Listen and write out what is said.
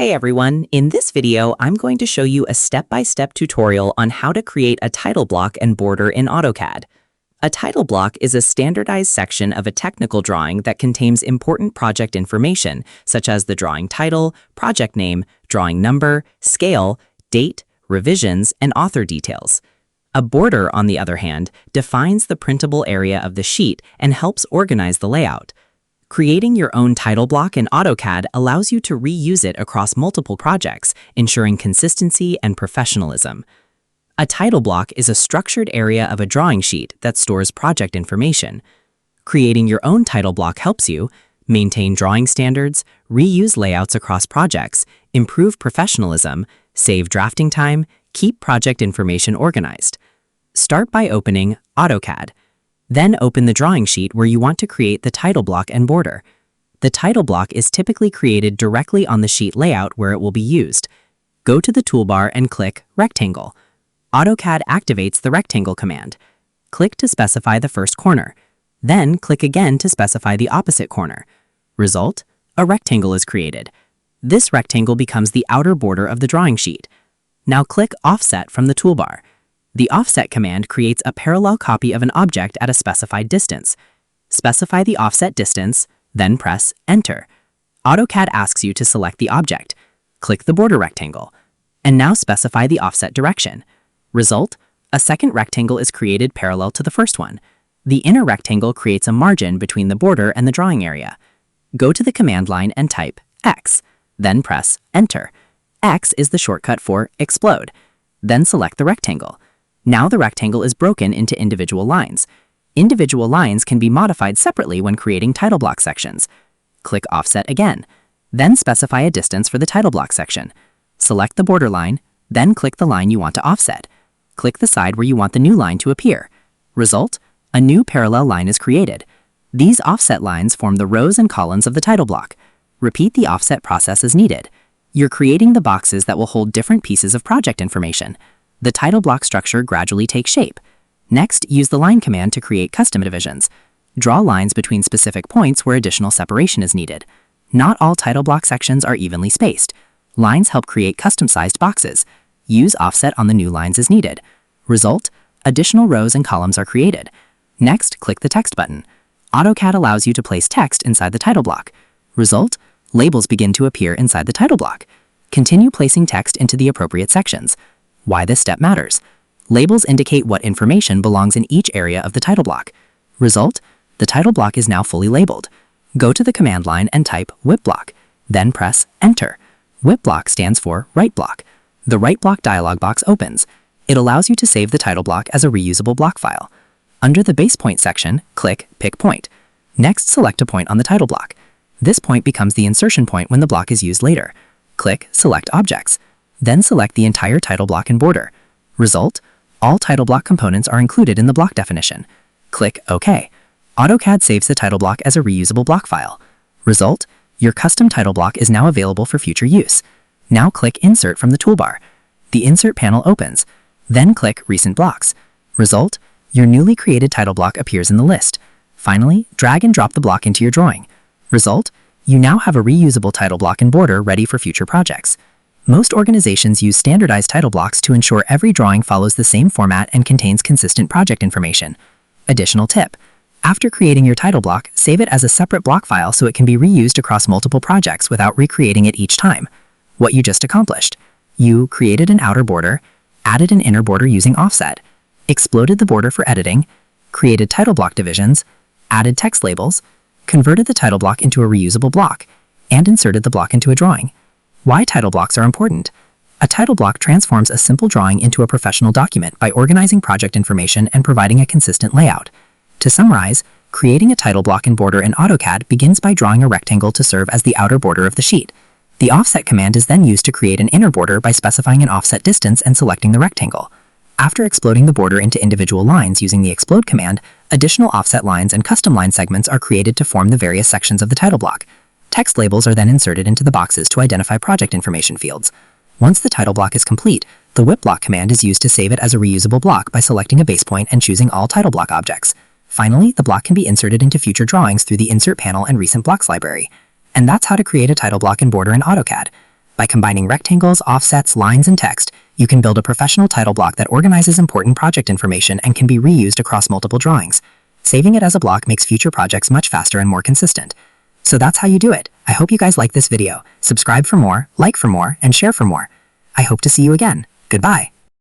Hey everyone, in this video, I'm going to show you a step-by-step tutorial on how to create a title block and border in AutoCAD. A title block is a standardized section of a technical drawing that contains important project information, such as the drawing title, project name, drawing number, scale, date, revisions, and author details. A border, on the other hand, defines the printable area of the sheet and helps organize the layout. Creating your own title block in AutoCAD allows you to reuse it across multiple projects, ensuring consistency and professionalism. A title block is a structured area of a drawing sheet that stores project information. Creating your own title block helps you maintain drawing standards, reuse layouts across projects, improve professionalism, save drafting time, keep project information organized. Start by opening AutoCAD. Then open the drawing sheet where you want to create the title block and border. The title block is typically created directly on the sheet layout where it will be used. Go to the toolbar and click Rectangle. AutoCAD activates the Rectangle command. Click to specify the first corner. Then click again to specify the opposite corner. Result: a rectangle is created. This rectangle becomes the outer border of the drawing sheet. Now click Offset from the toolbar. The Offset command creates a parallel copy of an object at a specified distance. Specify the offset distance, then press Enter. AutoCAD asks you to select the object. Click the border rectangle. And now specify the offset direction. Result: a second rectangle is created parallel to the first one. The inner rectangle creates a margin between the border and the drawing area. Go to the command line and type X, then press Enter. X is the shortcut for Explode. Then select the rectangle. Now the rectangle is broken into individual lines. Individual lines can be modified separately when creating title block sections. Click Offset again. Then specify a distance for the title block section. Select the border line, then click the line you want to offset. Click the side where you want the new line to appear. Result: a new parallel line is created. These offset lines form the rows and columns of the title block. Repeat the offset process as needed. You're creating the boxes that will hold different pieces of project information. The title block structure gradually takes shape. Next, use the Line command to create custom divisions. Draw lines between specific points where additional separation is needed. Not all title block sections are evenly spaced. Lines help create custom-sized boxes. Use offset on the new lines as needed. Result: additional rows and columns are created. Next, click the Text button. AutoCAD allows you to place text inside the title block. Result: labels begin to appear inside the title block. Continue placing text into the appropriate sections. Why this step matters: labels indicate what information belongs in each area of the title block. Result: the title block is now fully labeled. Go to the command line and type wblock, then press Enter. Wblock stands for Write Block. The Write Block dialog box opens. It allows you to save the title block as a reusable block file. Under the Base Point section, click Pick Point. Next, select a point on the title block. This point becomes the insertion point when the block is used later. Click Select Objects. Then select the entire title block and border. Result: all title block components are included in the block definition. Click OK. AutoCAD saves the title block as a reusable block file. Result: your custom title block is now available for future use. Now click Insert from the toolbar. The Insert panel opens. Then click Recent Blocks. Result: your newly created title block appears in the list. Finally, drag and drop the block into your drawing. Result: you now have a reusable title block and border ready for future projects. Most organizations use standardized title blocks to ensure every drawing follows the same format and contains consistent project information. Additional tip: after creating your title block, save it as a separate block file so it can be reused across multiple projects without recreating it each time. What you just accomplished: you created an outer border, added an inner border using offset, exploded the border for editing, created title block divisions, added text labels, converted the title block into a reusable block, and inserted the block into a drawing. Why title blocks are important: a title block transforms a simple drawing into a professional document by organizing project information and providing a consistent layout. To summarize, creating a title block and border in AutoCAD begins by drawing a rectangle to serve as the outer border of the sheet. The Offset command is then used to create an inner border by specifying an offset distance and selecting the rectangle. After exploding the border into individual lines using the Explode command, additional offset lines and custom line segments are created to form the various sections of the title block. Text labels are then inserted into the boxes to identify project information fields. Once the title block is complete, the wblock command is used to save it as a reusable block by selecting a base point and choosing all title block objects. Finally, the block can be inserted into future drawings through the Insert panel and Recent Blocks library. And that's how to create a title block and border in AutoCAD. By combining rectangles, offsets, lines, and text, you can build a professional title block that organizes important project information and can be reused across multiple drawings. Saving it as a block makes future projects much faster and more consistent. So that's how you do it. I hope you guys like this video. Subscribe for more, like for more, and share for more. I hope to see you again. Goodbye.